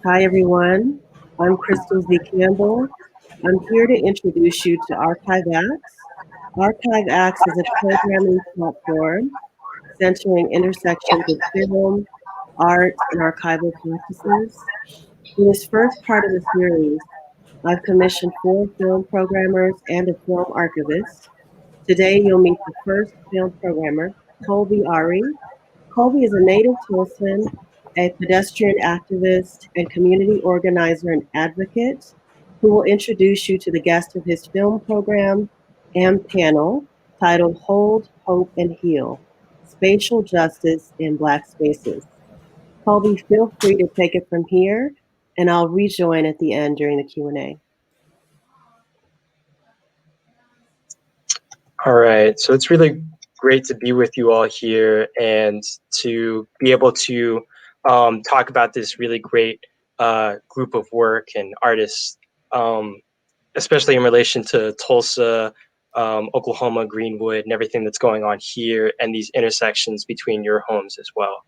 Hi, everyone. I'm Crystal Z. Campbell. I'm here to introduce you to Archive Acts. Archive Acts is a programming platform centering intersections of film, art, and archival practices. In this first part of the series, I've commissioned four film programmers and a film archivist. Today, you'll meet the first film programmer, Kolby Ari. Kolby is a native Tulsan, a pedestrian activist and community organizer and advocate who will introduce you to the guest of his film program and panel titled Hold, Hope, and Heal, Spatial Justice in Black Spaces. Colby, feel free to take it from here, and I'll rejoin at the end during the Q&A. All right, so it's really great to be with you all here and to be able to talk about this really great group of work and artists, especially in relation to Tulsa, Oklahoma, Greenwood, and everything that's going on here and these intersections between your homes as well.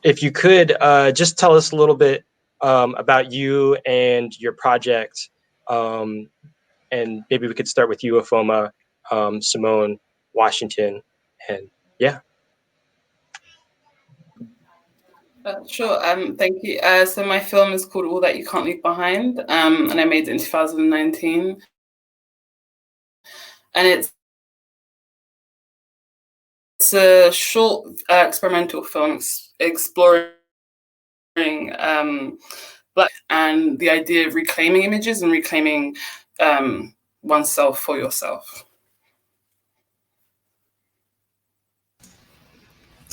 If you could just tell us a little bit about you and your project, and maybe we could start with you, Afoma, Simone, Washington, and yeah. Sure. Thank you. So my film is called All That You Can't Leave Behind, and I made it in 2019. And it's a short experimental film exploring Black and the idea of reclaiming images and reclaiming oneself for yourself.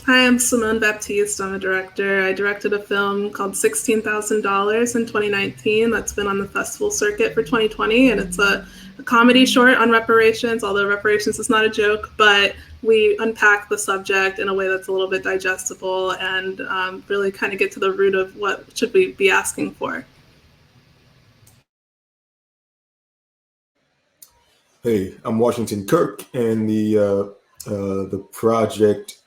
Hi, I'm Simone Baptiste. I'm a director. I directed a film called $16,000 in 2019 that's been on the festival circuit for 2020, and it's a comedy short on reparations, although reparations is not a joke, but we unpack the subject in a way that's a little bit digestible and really kind of get to the root of what should we be asking for. Hey, I'm Washington Kirk, and the project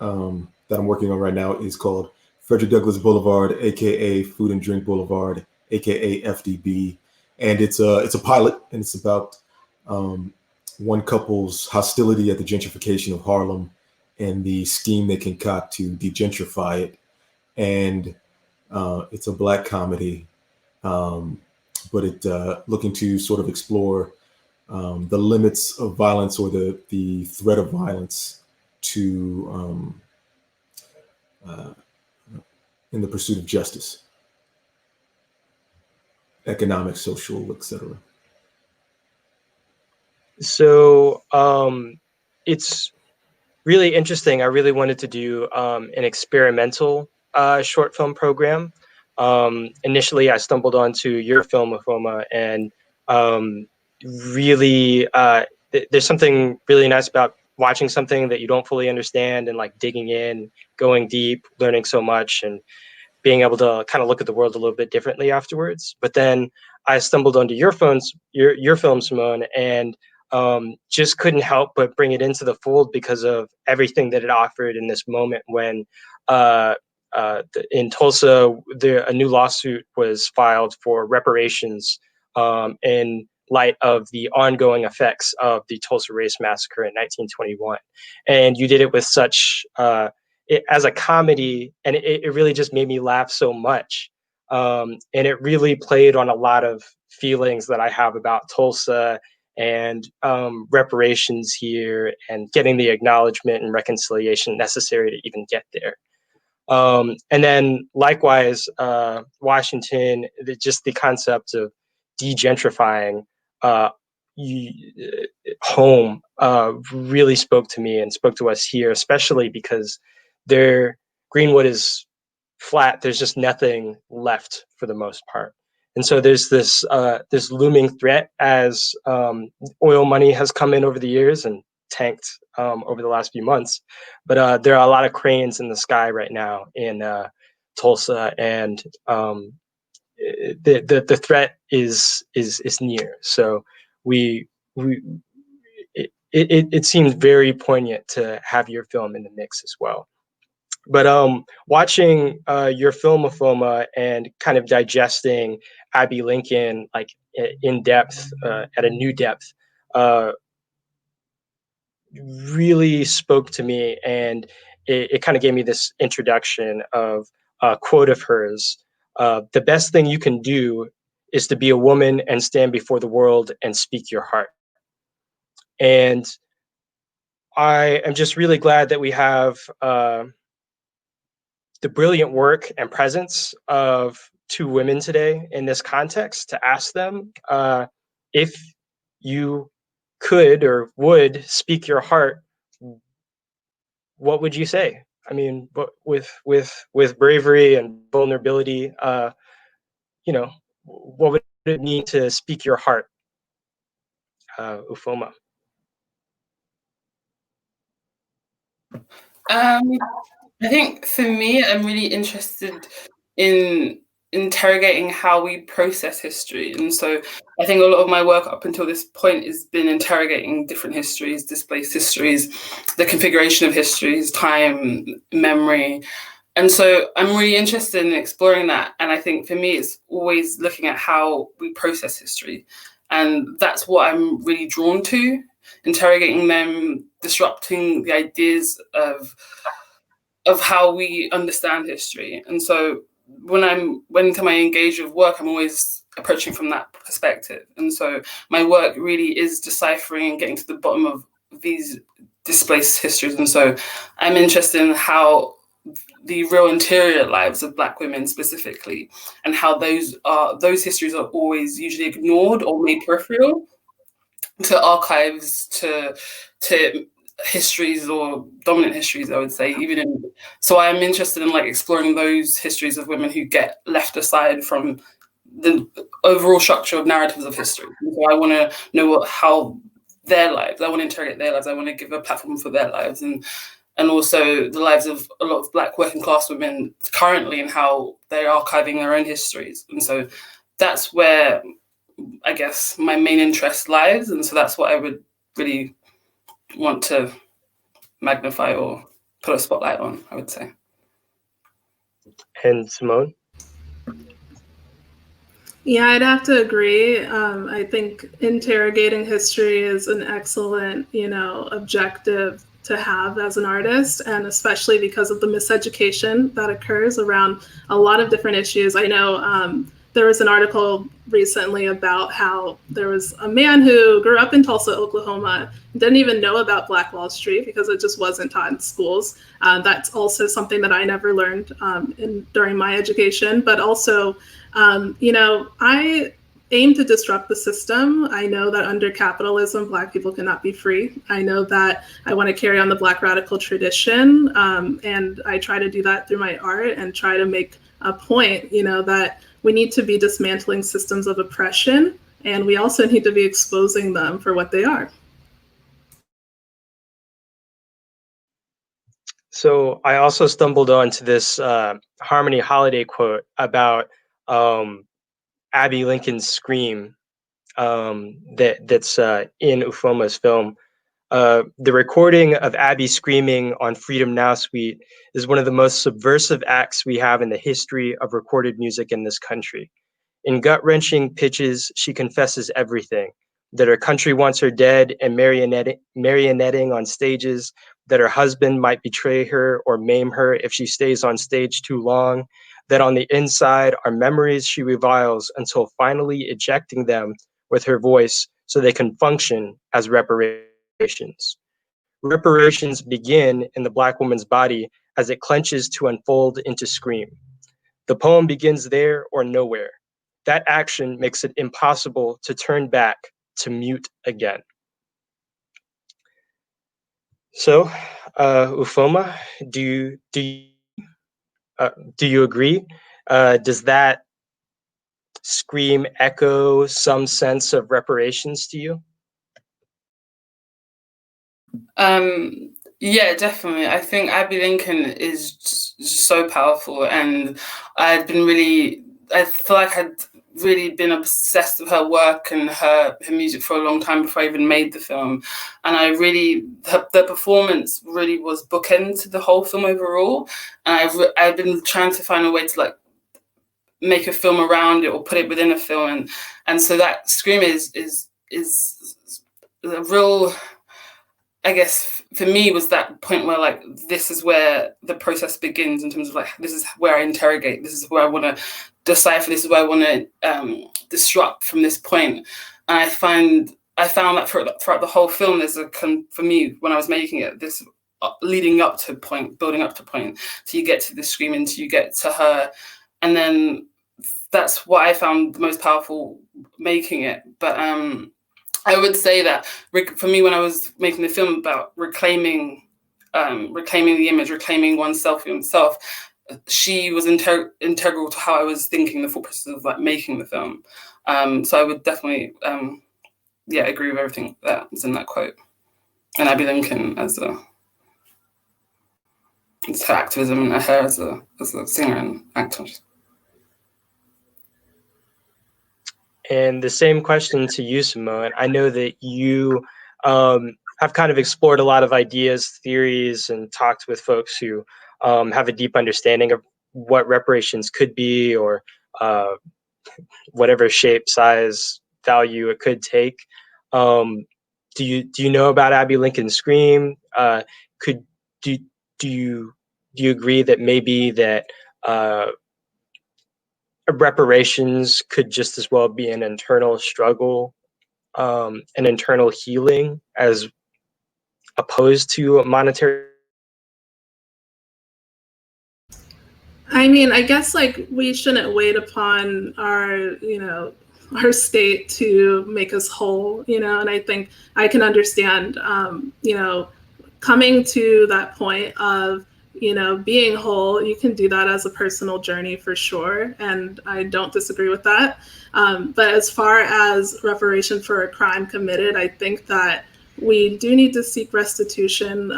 that I'm working on right now is called Frederick Douglass Boulevard, aka Food and Drink Boulevard, aka FDB, and it's a pilot, and it's about one couple's hostility at the gentrification of Harlem and the scheme they concoct to degentrify it, and it's a Black comedy, but it looking to sort of explore the limits of violence or the threat of violence to in the pursuit of justice, economic, social, etc. So it's really interesting. I really wanted to do an experimental short film program. Initially, I stumbled onto your film, Afoma, and really there's something really nice about watching something that you don't fully understand and like digging in, going deep, learning so much, and being able to kind of look at the world a little bit differently afterwards. But then I stumbled onto your film, Simone, and just couldn't help but bring it into the fold because of everything that it offered in this moment when in Tulsa, a new lawsuit was filed for reparations in light of the ongoing effects of the Tulsa Race Massacre in 1921. And you did it with such, as a comedy, and it really just made me laugh so much. And it really played on a lot of feelings that I have about Tulsa and reparations here and getting the acknowledgement and reconciliation necessary to even get there. And then likewise, Washington, just the concept of degentrifying home really spoke to me and spoke to us here, especially because Greenwood is flat. There's just nothing left for the most part. And so there's this looming threat as oil money has come in over the years and tanked over the last few months. But there are a lot of cranes in the sky right now in Tulsa, and the threat is near. So it seemed very poignant to have your film in the mix as well. But watching your film, Ufoma, and kind of digesting Abby Lincoln like in depth, at a new depth, uh, really spoke to me, and it kind of gave me this introduction of a quote of hers: "The best thing you can do is to be a woman and stand before the world and speak your heart." And I am just really glad that we have the brilliant work and presence of two women today in this context to ask them if you could or would speak your heart, what would you say? I mean, with bravery and vulnerability, you know, what would it mean to speak your heart, Ufoma? I think for me, I'm really interested in interrogating how we process history. And so I think a lot of my work up until this point has been interrogating different histories, displaced histories, the configuration of histories, time, memory. And so I'm really interested in exploring that. And I think for me, it's always looking at how we process history. And that's what I'm really drawn to, interrogating them, disrupting the ideas of how we understand history. And so when I engage with work, I'm always approaching from that perspective. And so my work really is deciphering and getting to the bottom of these displaced histories. And so I'm interested in how the real interior lives of Black women specifically, and how those histories are always usually ignored or made peripheral to archives, to histories or dominant histories, I would say. So I'm interested in like exploring those histories of women who get left aside from the overall structure of narratives of history. And so I want to know how their lives, I want to interrogate their lives, I want to give a platform for their lives, and also the lives of a lot of Black working class women currently, and how they're archiving their own histories. And so that's where I guess my main interest lies. And so that's what I would really want to magnify or put a spotlight on, I would say. And Simone? Yeah, I'd have to agree. I think interrogating history is an excellent, objective to have as an artist, and especially because of the miseducation that occurs around a lot of different issues. I know there was an article recently about how there was a man who grew up in Tulsa, Oklahoma, didn't even know about Black Wall Street because it just wasn't taught in schools. That's also something that I never learned during my education, but also, I aim to disrupt the system. I know that under capitalism, Black people cannot be free. I know that I want to carry on the Black radical tradition, and I try to do that through my art and try to make a point, that we need to be dismantling systems of oppression, and we also need to be exposing them for what they are. So I also stumbled onto this Harmony Holiday quote about Abby Lincoln's scream that's in Ufoma's film. The recording of Abby screaming on Freedom Now Suite is one of the most subversive acts we have in the history of recorded music in this country. In gut-wrenching pitches, she confesses everything: that her country wants her dead and marionetting on stages, that her husband might betray her or maim her if she stays on stage too long, that on the inside are memories she reviles until finally ejecting them with her voice so they can function as reparations. Reparations begin in the Black woman's body as it clenches to unfold into scream. The poem begins there or nowhere. That action makes it impossible to turn back, to mute again. So, Ufoma, do you agree? Does that scream echo some sense of reparations to you? Yeah, definitely. I think Abby Lincoln is so powerful, and I feel like I'd really been obsessed with her work and her music for a long time before I even made the film. And I really, the performance really was bookend to the whole film overall. And I've been trying to find a way to like make a film around it or put it within a film. And so that Scream is a real, I guess for me, was that point where like, this is where the process begins in terms of like, this is where I interrogate, this is where I want to decipher, this is where I want to disrupt from this point. And I found that throughout the whole film, there's for me, when I was making it, this leading up to point, building up to point, till you get to the screaming, till you get to her. And then that's what I found the most powerful making it. But I would say that for me, when I was making the film about reclaiming the image, reclaiming oneself for oneself, she was integral to how I was thinking, the full process of like making the film. So I would definitely, agree with everything that was in that quote. And Abby Lincoln as her activism and her as a singer and actor. And the same question to you, Simone. I know that you have kind of explored a lot of ideas, theories, and talked with folks who have a deep understanding of what reparations could be, or whatever shape, size, value it could take. Do you know about Abby Lincoln's Scream? Do you agree that maybe that reparations could just as well be an internal struggle, an internal healing, as opposed to a monetary? I mean, I guess like we shouldn't wait upon our state to make us whole, and I think I can understand, coming to that point of, being whole. You can do that as a personal journey for sure. And I don't disagree with that. But as far as reparation for a crime committed, I think that we do need to seek restitution,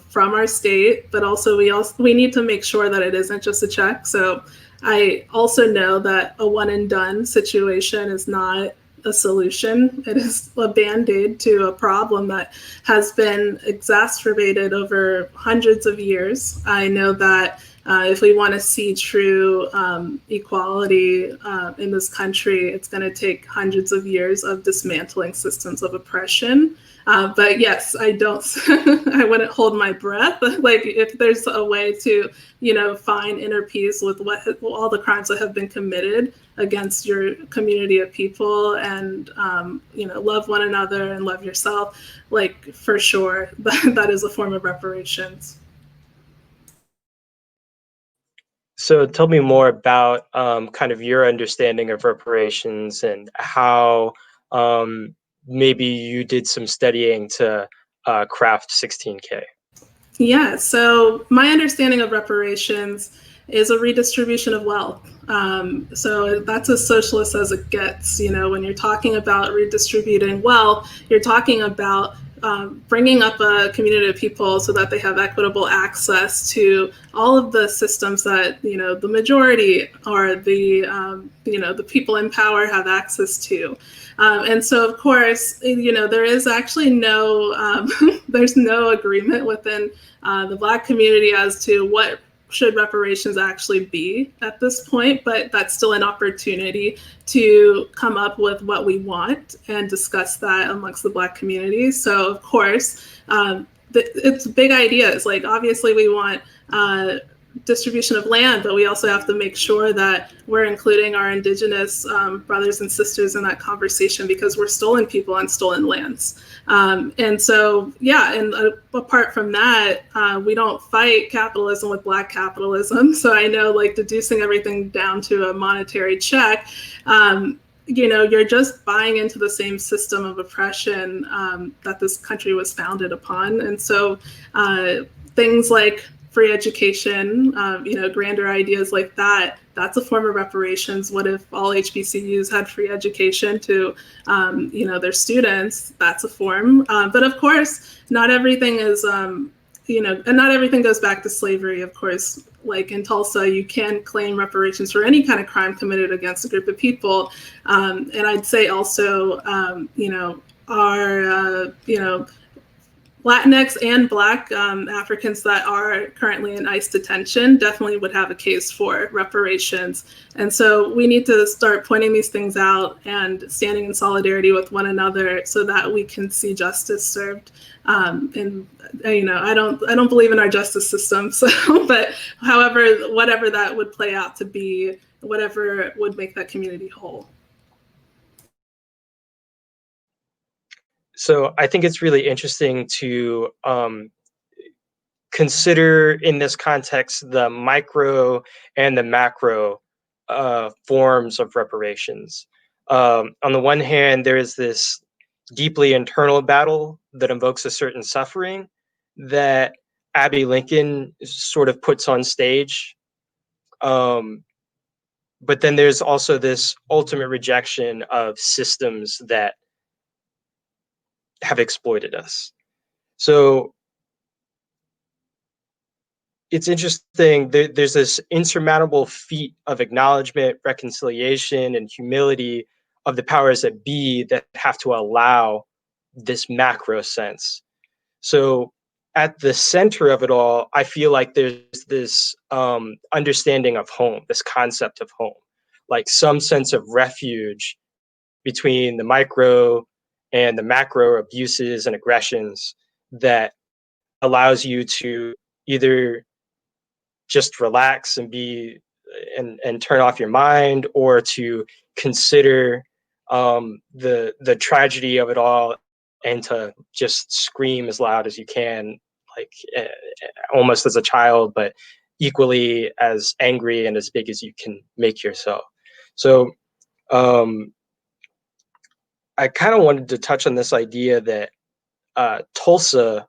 from our state, but also we need to make sure that it isn't just a check. So I also know that a one and done situation is not a solution. It is a band-aid to a problem that has been exacerbated over hundreds of years. I know that if we want to see true equality in this country, it's going to take hundreds of years of dismantling systems of oppression. But yes, I wouldn't hold my breath. Like if there's a way to, find inner peace with all the crimes that have been committed against your community of people, and, love one another and love yourself, like for sure, that is a form of reparations. So tell me more about kind of your understanding of reparations and how maybe you did some studying to craft 16K. Yeah, so my understanding of reparations is a redistribution of wealth. So that's as socialist as it gets. When you're talking about redistributing wealth, you're talking about bringing up a community of people so that they have equitable access to all of the systems that, the majority or the people in power have access to. And so, of course, there is actually there's no agreement within the Black community as to what should reparations actually be at this point, but that's still an opportunity to come up with what we want and discuss that amongst the Black community. So of course, it's big ideas. Like obviously we want distribution of land, but we also have to make sure that we're including our Indigenous brothers and sisters in that conversation, because we're stolen people on stolen lands. And so, and apart from that, we don't fight capitalism with Black capitalism. So I know, like, deducing everything down to a monetary check, you're just buying into the same system of oppression that this country was founded upon. And so things like free education, grander ideas like that, that's a form of reparations. What if all HBCUs had free education to, their students? That's a form. But of course, not everything is and not everything goes back to slavery, of course. Like in Tulsa, you can claim reparations for any kind of crime committed against a group of people. And I'd say also, our, Latinx and Black Africans that are currently in ICE detention definitely would have a case for reparations. And so we need to start pointing these things out and standing in solidarity with one another so that we can see justice served. And I don't believe in our justice system. So, but however, whatever that would play out to be, whatever would make that community whole. So I think it's really interesting to consider in this context the micro and the macro forms of reparations. On the one hand, there is this deeply internal battle that invokes a certain suffering that Abby Lincoln sort of puts on stage. But then there's also this ultimate rejection of systems that have exploited us. So it's interesting, there's this insurmountable feat of acknowledgement, reconciliation, and humility of the powers that be that have to allow this macro sense. So at the center of it all, I feel like there's this understanding of home, this concept of home, like some sense of refuge between the micro and the macro abuses and aggressions that allows you to either just relax and be and turn off your mind, or to consider the tragedy of it all and to just scream as loud as you can, like almost as a child, but equally as angry and as big as you can make yourself. So I kind of wanted to touch on this idea that Tulsa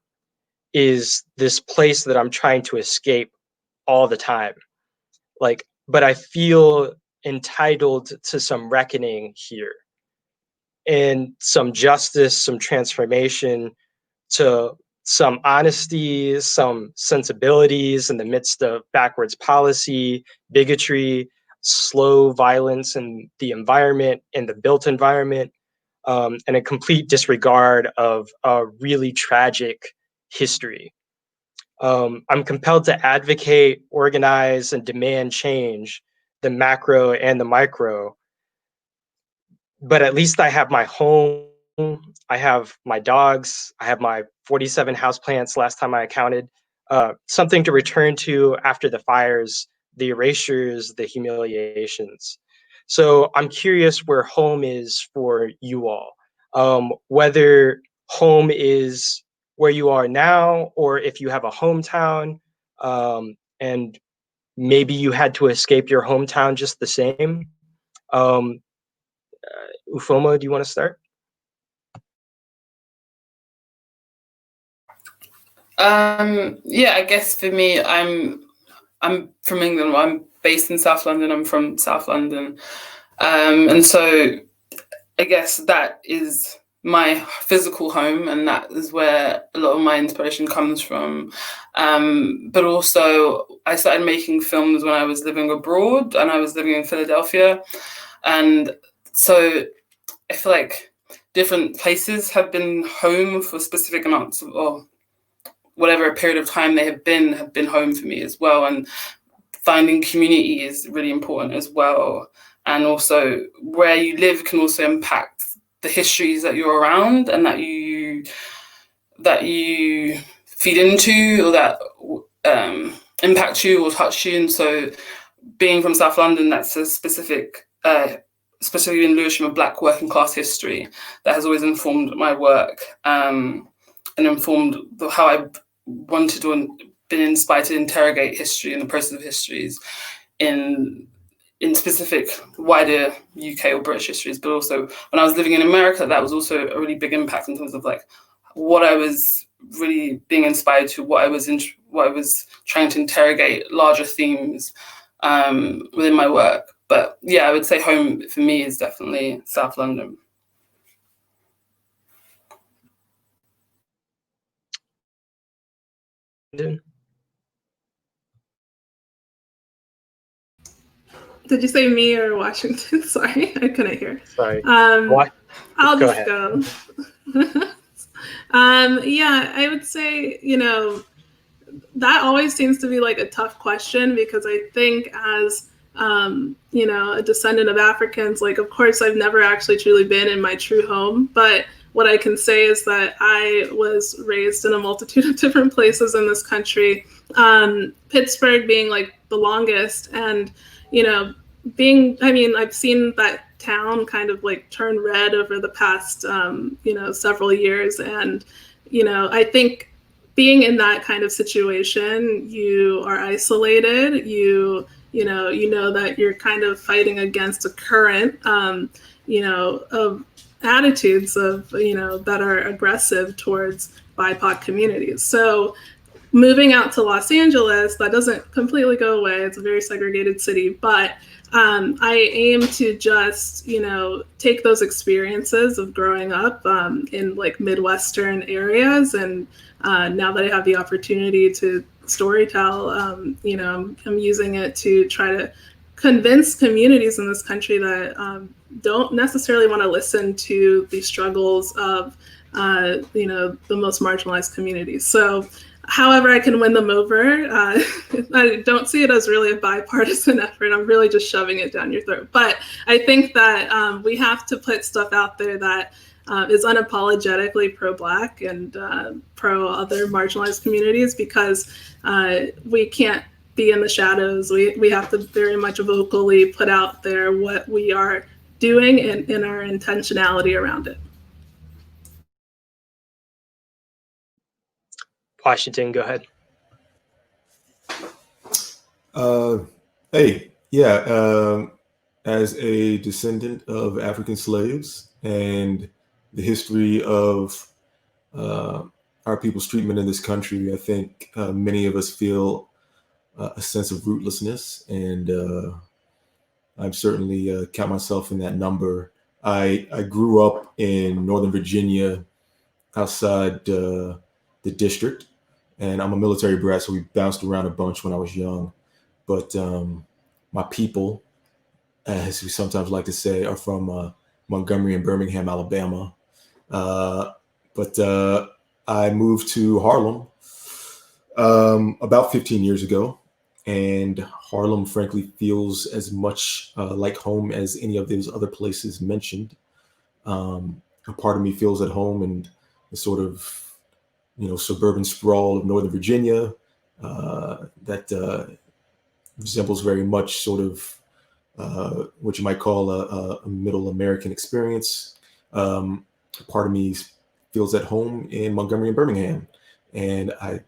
is this place that I'm trying to escape all the time. Like, but I feel entitled to some reckoning here and some justice, some transformation, to some honesty, some sensibilities in the midst of backwards policy, bigotry, slow violence in the environment, in the built environment, and a complete disregard of a really tragic history. I'm compelled to advocate, organize, and demand change, the macro and the micro. But at least I have my home, I have my dogs, I have my 47 houseplants last time I counted, something to return to after the fires, the erasures, the humiliations. So I'm curious where home is for you all, whether home is where you are now, or if you have a hometown, and maybe you had to escape your hometown just the same. Ufoma, do you want to start? Yeah, I guess for me, I'm from England. I'm based in South London. I'm from South London, and so I guess that is my physical home, and that is where a lot of my inspiration comes from. But also, I started making films when I was living abroad, and I was living in Philadelphia, and so I feel like different places have been home for specific amounts of, or whatever period of time they have been home for me as well. And finding community is really important as well. And also where you live can also impact the histories that you're around and that you feed into, or that impact you or touch you. And so being from South London, that's a specific, specifically in Lewisham, of Black working class history that has always informed my work, and informed how I wanted to, been inspired to interrogate history and the process of histories in specific wider UK or British histories. But also when I was living in America, that was also a really big impact in terms of like what I was really being inspired to, what I was trying to interrogate, larger themes within my work. But yeah, I would say home for me is definitely South London. Did you say me or Washington? Sorry, I couldn't hear. Sorry. I'll Go just ahead. go. Yeah, I would say, that always seems to be like a tough question, because I think as, a descendant of Africans, like, of course, I've never actually truly been in my true home. But what I can say is that I was raised in a multitude of different places in this country, Pittsburgh being like the longest. And, I've seen that town kind of like turn red over the past, several years. And, I think being in that kind of situation, you are isolated. You know that you're kind of fighting against a current, of attitudes of, that are aggressive towards BIPOC communities. So moving out to Los Angeles, that doesn't completely go away. It's a very segregated city, but I aim to just, take those experiences of growing up in like Midwestern areas. And now that I have the opportunity to storytell, I'm using it to try to convince communities in this country that don't necessarily want to listen to the struggles of, the most marginalized communities. So however I can win them over, I don't see it as really a bipartisan effort. I'm really just shoving it down your throat. But I think that we have to put stuff out there that is unapologetically pro-Black and pro-other marginalized communities, because we can't be in the shadows. We have to very much vocally put out there what we are doing and our intentionality around it. Washington, go ahead. As a descendant of African slaves and the history of our people's treatment in this country, I think many of us feel a sense of rootlessness, and I certainly count myself in that number. I grew up in Northern Virginia, outside the district, and I'm a military brat, so we bounced around a bunch when I was young. But my people, as we sometimes like to say, are from Montgomery and Birmingham, Alabama. But I moved to Harlem about 15 years ago, and Harlem, frankly, feels as much like home as any of those other places mentioned. A part of me feels at home in the sort of, suburban sprawl of Northern Virginia that resembles very much sort of what you might call a middle American experience. Part of me feels at home in Montgomery and Birmingham. And I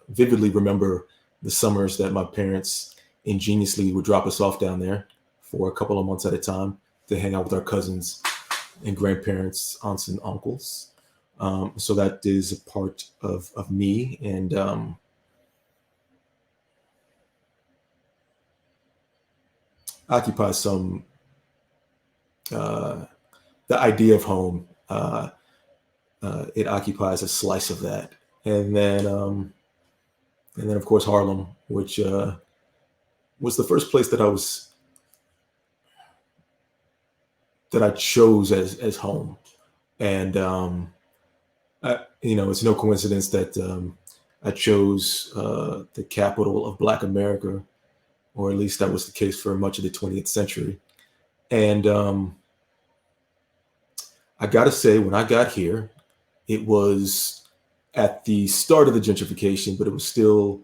vividly remember the summers that my parents ingeniously would drop us off down there for a couple of months at a time to hang out with our cousins and grandparents, aunts and uncles. So that is a part of me. And occupies some, the idea of home, it occupies a slice of that. And then of course, Harlem, which was the first place that I chose as home. And it's no coincidence that I chose the capital of Black America, or at least that was the case for much of the 20th century. And I gotta say, when I got here, it was at the start of the gentrification, but it was still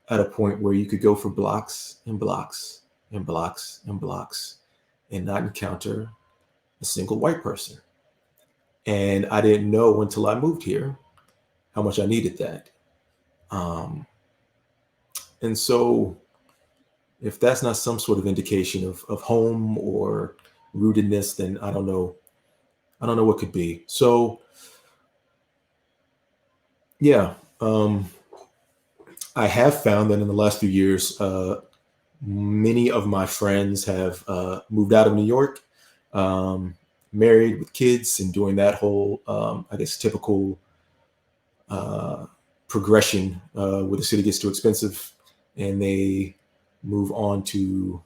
at a point where you could go for blocks and blocks and blocks and blocks and not encounter a single white person. And I didn't know until I moved here how much I needed that. And so if that's not some sort of indication of home or rootedness, then I don't know what could be. So yeah, I have found that in the last few years, many of my friends have moved out of New York, married with kids, and doing that whole, typical progression where the city gets too expensive and they move on to,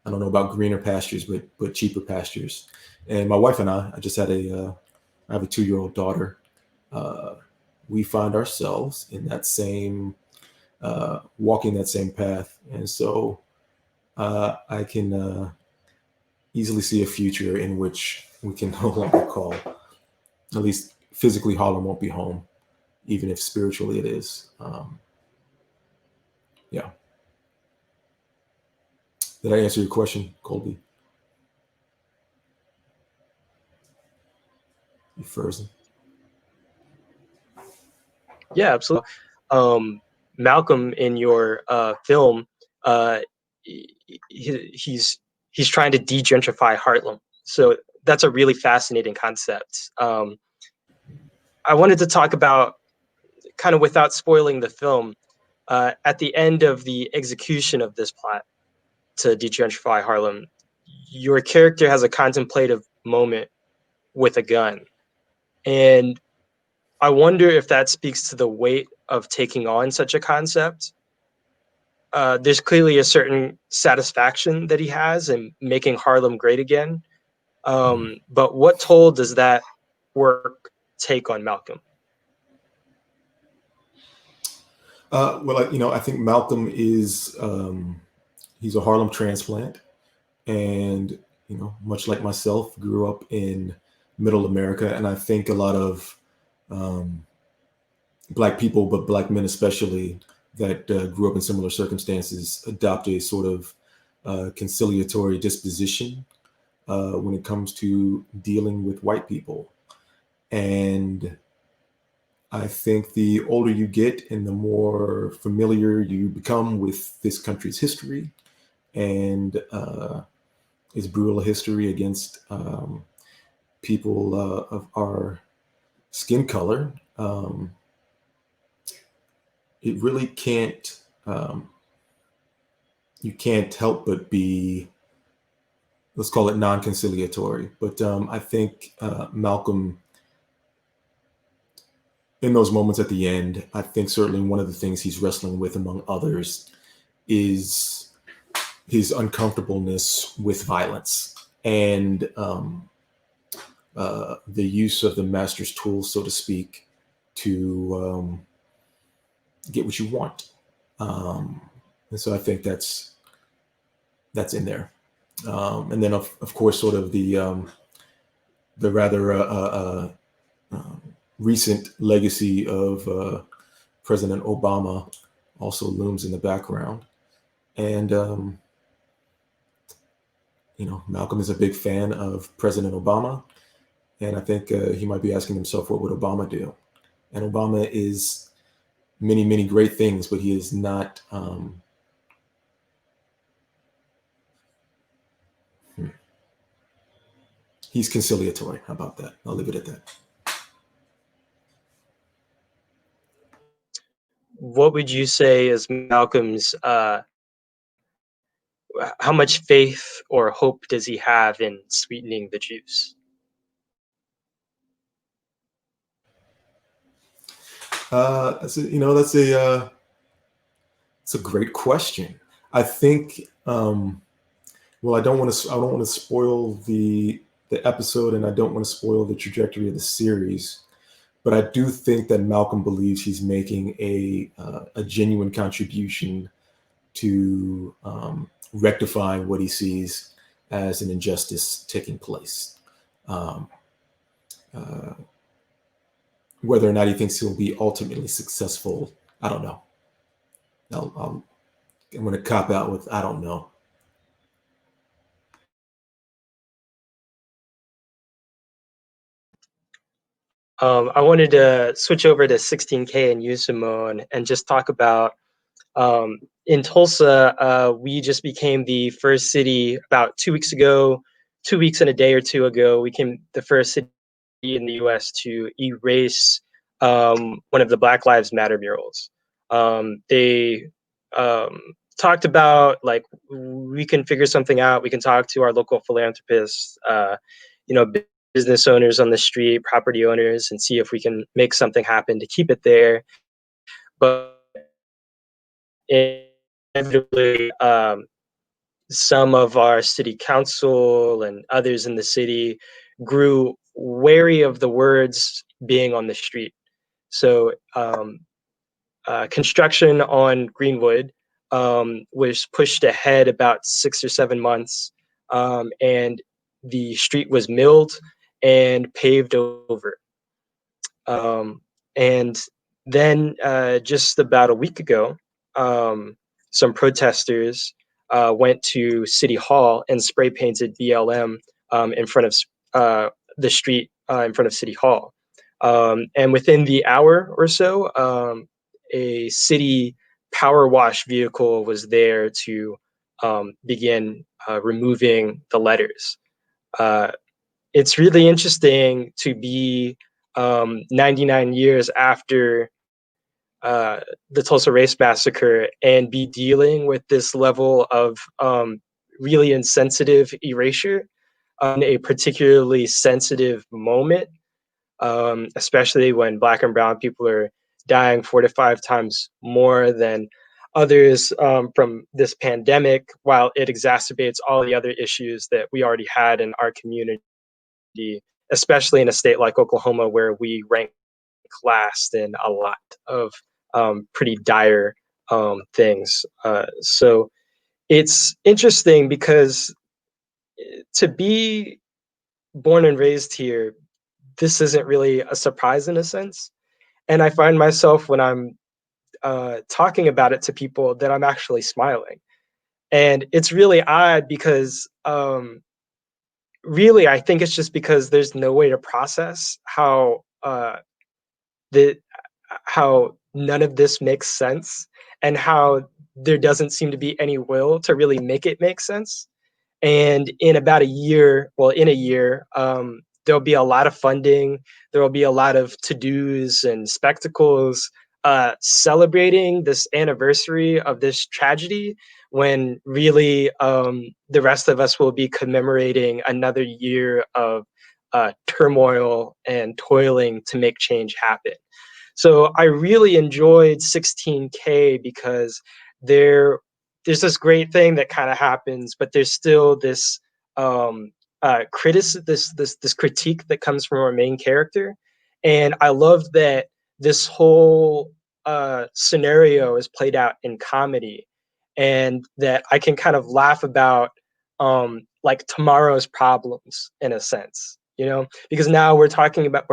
I don't know about greener pastures, but cheaper pastures. And my wife and I just had I have a 2-year-old daughter. We find ourselves in that same, walking that same path. And so I can easily see a future in which we can no longer call, at least physically, Harlem won't be home, even if spiritually it is. Yeah. Did I answer your question, Kolby? You frozen? Yeah, absolutely. Malcolm in your film, he's trying to de-gentrify Harlem. So that's a really fascinating concept. I wanted to talk about, kind of without spoiling the film, at the end of the execution of this plot to de-gentrify Harlem, your character has a contemplative moment with a gun. And I wonder if that speaks to the weight of taking on such a concept. There's clearly a certain satisfaction that he has in making Harlem great again. But what toll does that work take on Malcolm? Well, I think Malcolm is, he's a Harlem transplant, and much like myself, grew up in Middle America, and I think a lot of Black people, but Black men especially, that grew up in similar circumstances, adopt a sort of conciliatory disposition when it comes to dealing with white people. And I think the older you get and the more familiar you become with this country's history and its brutal history against people of our skin color, it really can't, you can't help but be, let's call it non-conciliatory. But I think Malcolm, in those moments at the end, I think certainly one of the things he's wrestling with, among others, is his uncomfortableness with violence and the use of the master's tools, so to speak, to get what you want. And so I think that's in there. And then of course, sort of the rather recent legacy of President Obama also looms in the background. And, Malcolm is a big fan of President Obama. And I think he might be asking himself, what would Obama do? And Obama is many, many great things, but he is not, he's conciliatory. How about that? I'll leave it at that. What would you say is Malcolm's, how much faith or hope does he have in sweetening the juice? That's a great question. I think, well, I don't want to spoil the episode, and I don't want to spoil the trajectory of the series, but I do think that Malcolm believes he's making a genuine contribution to rectifying what he sees as an injustice taking place. Whether or not he thinks he'll be ultimately successful, I don't know. I'm going to cop out with, I don't know. I wanted to switch over to 16K and you, Simone, and just talk about, in Tulsa, we just became the first city about 2 weeks ago, 2 weeks and a day or two ago, we became the first city in the US to erase one of the Black Lives Matter murals. They talked about, like, we can figure something out, we can talk to our local philanthropists, business owners on the street, property owners, and see if we can make something happen to keep it there. but inevitably, some of our city council and others in the city grew wary of the words being on the street. So construction on Greenwood was pushed ahead about 6 or 7 months, and the street was milled and paved over. And then just about a week ago, some protesters went to City Hall and spray painted BLM in front of the street in front of City Hall. And within the hour or so, a city power wash vehicle was there to begin removing the letters. It's really interesting to be 99 years after the Tulsa Race Massacre and be dealing with this level of really insensitive erasure in a particularly sensitive moment, especially when Black and Brown people are dying 4 to 5 times more than others from this pandemic, while it exacerbates all the other issues that we already had in our community, especially in a state like Oklahoma, where we rank last in a lot of pretty dire things. So it's interesting because to be born and raised here, this isn't really a surprise in a sense. And I find myself when I'm talking about it to people that I'm actually smiling. And it's really odd because really, I think it's just because there's no way to process how how none of this makes sense and how there doesn't seem to be any will to really make it make sense. And in about a year, there'll be a lot of funding. There will be a lot of to-dos and spectacles celebrating this anniversary of this tragedy, when really the rest of us will be commemorating another year of turmoil and toiling to make change happen. So I really enjoyed 16K because there's this great thing that kind of happens, but there's still this this critique that comes from our main character. And I love that this whole scenario is played out in comedy, and that I can kind of laugh about like tomorrow's problems in a sense, you know, because now we're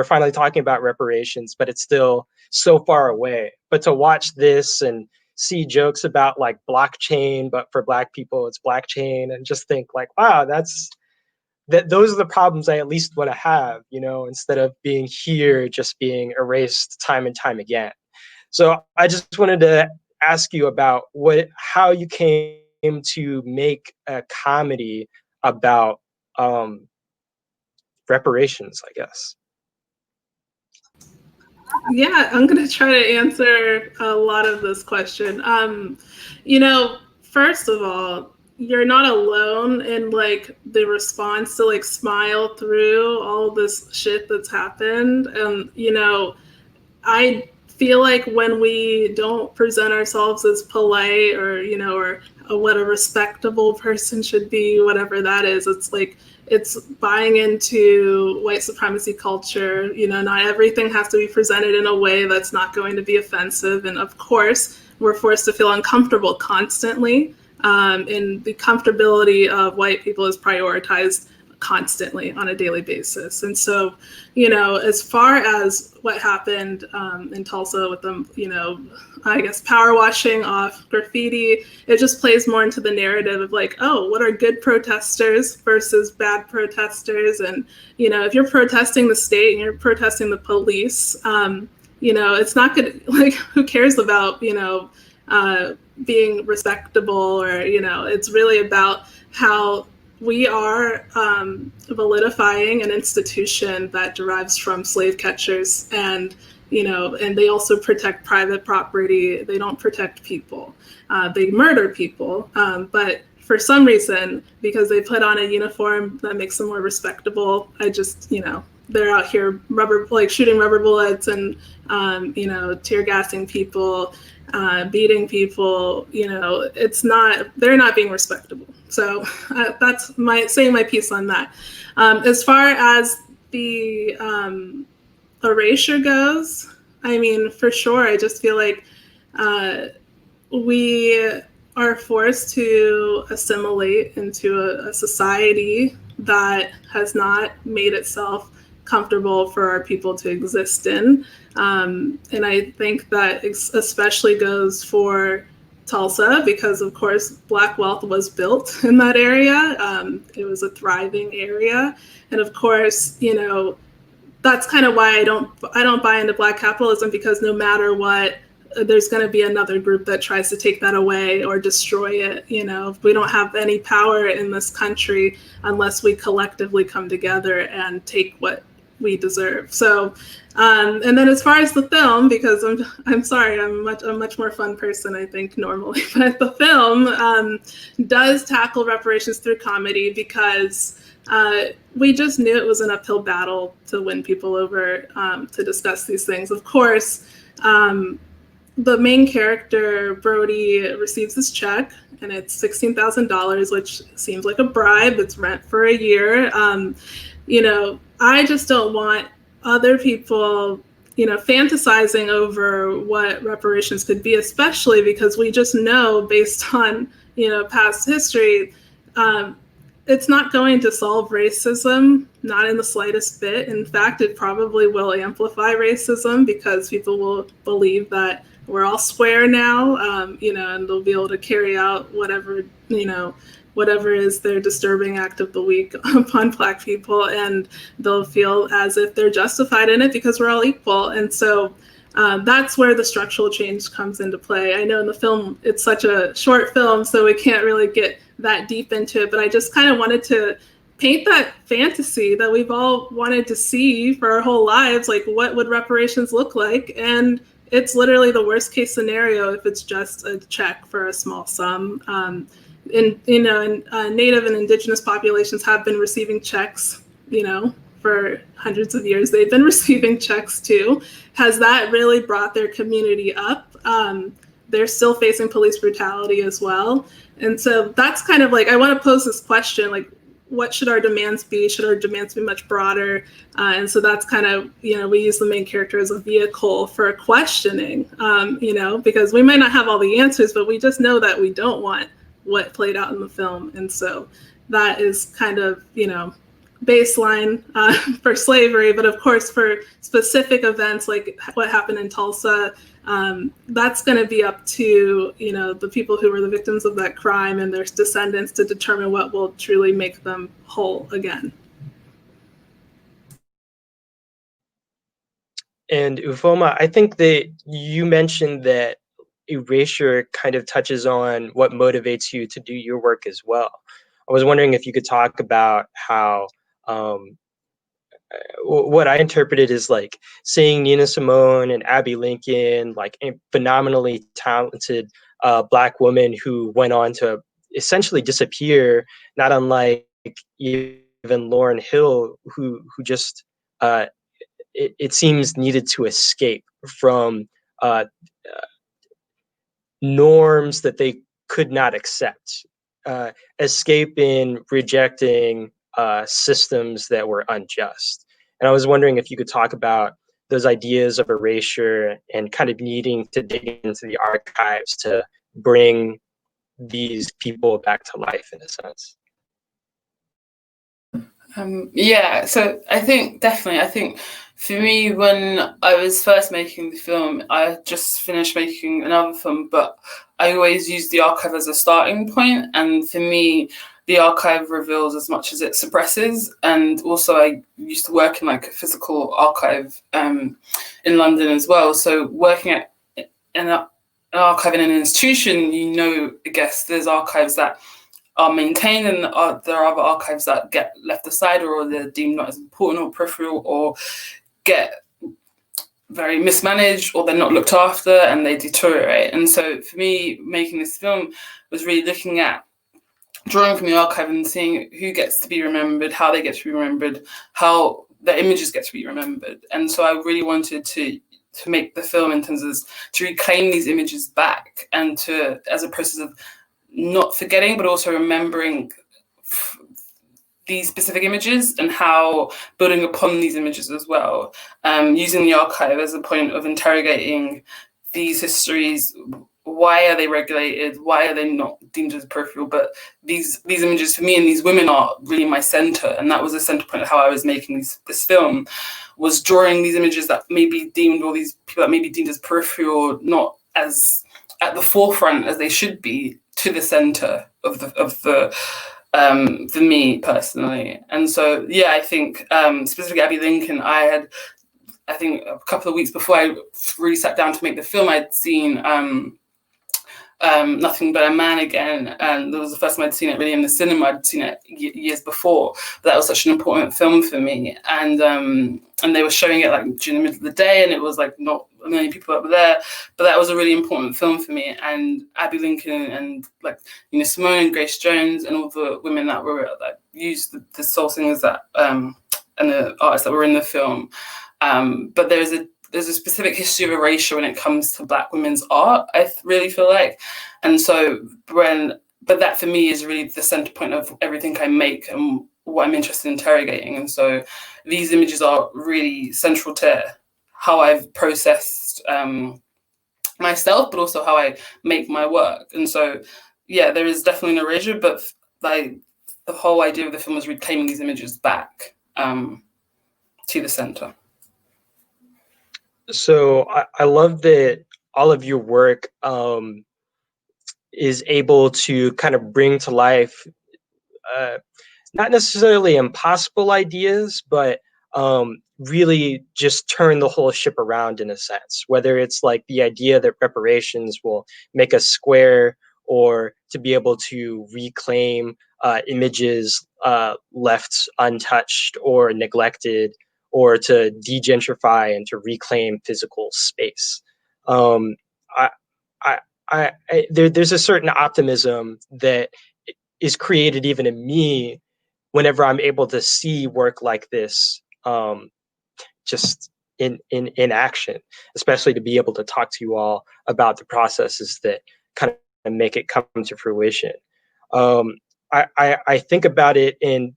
finally talking about reparations, but it's still so far away. But to watch this and see jokes about like blockchain, but for Black people it's blockchain, and just think like, wow, those are the problems I at least want to have, you know, instead of being here just being erased time and time again. So I just wanted to ask you about how you came to make a comedy about reparations, I guess. Yeah, I'm going to try to answer a lot of this question. You know, first of all, you're not alone in like the response to like smile through all this shit that's happened. And, you know, I feel like when we don't present ourselves as polite or, you know, or what a respectable person should be, whatever that is, it's like, it's buying into white supremacy culture. You know, not everything has to be presented in a way that's not going to be offensive. And of course, we're forced to feel uncomfortable constantly. And the comfortability of white people is prioritized constantly on a daily basis. And so, you know, as far as what happened in Tulsa with them, you know, I guess power washing off graffiti, it just plays more into the narrative of like, oh, what are good protesters versus bad protesters? And, you know, if you're protesting the state and you're protesting the police, you know, it's not good. Like, who cares about, you know, being respectable, or, you know, it's really about how we are validifying an institution that derives from slave catchers, and, you know, and they also protect private property. They don't protect people. They murder people, but for some reason, because they put on a uniform that makes them more respectable, I just, you know, they're out here shooting rubber bullets and tear gassing people, beating people. They're not being respectable. So that's saying my piece on that. As far as the erasure goes, I mean, for sure, I just feel like we are forced to assimilate into a society that has not made itself comfortable for our people to exist in. And I think that especially goes for Tulsa, because of course Black wealth was built in that area. It was a thriving area. And of course, that's kind of why I don't buy into Black capitalism, because no matter what, there's going to be another group that tries to take that away or destroy it. We don't have any power in this country unless we collectively come together and take what we deserve. So, and then as far as the film, because I'm sorry, I'm a much more fun person, I think, normally, but the film does tackle reparations through comedy, because we just knew it was an uphill battle to win people over to discuss these things. Of course, the main character, Brody, receives this check, and it's $16,000, which seems like a bribe. It's rent for a year. I just don't want other people, fantasizing over what reparations could be, especially because we just know, based on, past history, it's not going to solve racism, not in the slightest bit. In fact, it probably will amplify racism, because people will believe that we're all square now, and they'll be able to carry out whatever is their disturbing act of the week upon Black people, and they'll feel as if they're justified in it because we're all equal. And so that's where the structural change comes into play. I know in the film, it's such a short film, so we can't really get that deep into it, but I just kind of wanted to paint that fantasy that we've all wanted to see for our whole lives, like what would reparations look like? And it's literally the worst case scenario if it's just a check for a small sum. Native and indigenous populations have been receiving checks, for hundreds of years. They've been receiving checks too. Has that really brought their community up? They're still facing police brutality as well. And so that's kind of like, I want to pose this question, like, what should our demands be? Should our demands be much broader? And so that's kind of, we use the main character as a vehicle for questioning, because we might not have all the answers, but we just know that we don't want what played out in the film. And so that is kind of, baseline for slavery. But of course, for specific events like what happened in Tulsa, that's going to be up to, the people who were the victims of that crime and their descendants to determine what will truly make them whole again. And Ufoma, I think that you mentioned that erasure kind of touches on what motivates you to do your work as well. I was wondering if you could talk about how what I interpreted is like seeing Nina Simone and Abby Lincoln, like phenomenally talented Black women who went on to essentially disappear, not unlike even Lauryn Hill, who just it seems needed to escape from norms that they could not accept, escape in rejecting systems that were unjust. And I was wondering if you could talk about those ideas of erasure and kind of needing to dig into the archives to bring these people back to life in a sense. So I think for me, when I was first making the film, I just finished making another film, but I always use the archive as a starting point. And for me, the archive reveals as much as it suppresses. And also I used to work in like a physical archive in London as well. So working at an archive in an institution, I guess there's archives that are maintained and there are other archives that get left aside, or they're deemed not as important or peripheral, or get very mismanaged, or they're not looked after and they deteriorate. And so for me, making this film was really looking at drawing from the archive and seeing who gets to be remembered, how they get to be remembered, how the images get to be remembered. And so I really wanted to make the film in terms of to reclaim these images back, and to, as a process of not forgetting, but also remembering these specific images, and how building upon these images as well, using the archive as a point of interrogating these histories. Why are they regulated? Why are they not deemed as peripheral? But these images for me and these women are really my center. And that was the center point of how I was making this film, was drawing these images that may be deemed, or these people that may be deemed as peripheral, not as at the forefront as they should be, to the center of the for me personally. And so, yeah, I think specifically Abby Lincoln, I think a couple of weeks before I really sat down to make the film, I'd seen Nothing But a Man Again, and that was the first time I'd seen it really in the cinema. I'd seen it years before, but that was such an important film for me. And they were showing it like during the middle of the day, and it was like not many people up there, but that was a really important film for me. And Abby Lincoln and like, you know, Simone and Grace Jones and all the women that used the soul singers that and the artists that were in the film. But there's a specific history of erasure when it comes to Black women's art, I really feel like. And so but that for me is really the center point of everything I make and what I'm interested in interrogating. And so these images are really central to how I've processed myself, but also how I make my work. And so, yeah, there is definitely an erasure, but like the whole idea of the film was reclaiming these images back to the center. So I love that all of your work is able to kind of bring to life not necessarily impossible ideas, but really just turn the whole ship around in a sense, whether it's like the idea that reparations will make us square, or to be able to reclaim images left untouched or neglected, or to degentrify and to reclaim physical space. There's a certain optimism that is created even in me whenever I'm able to see work like this just in action, especially to be able to talk to you all about the processes that kind of make it come to fruition. I think about it in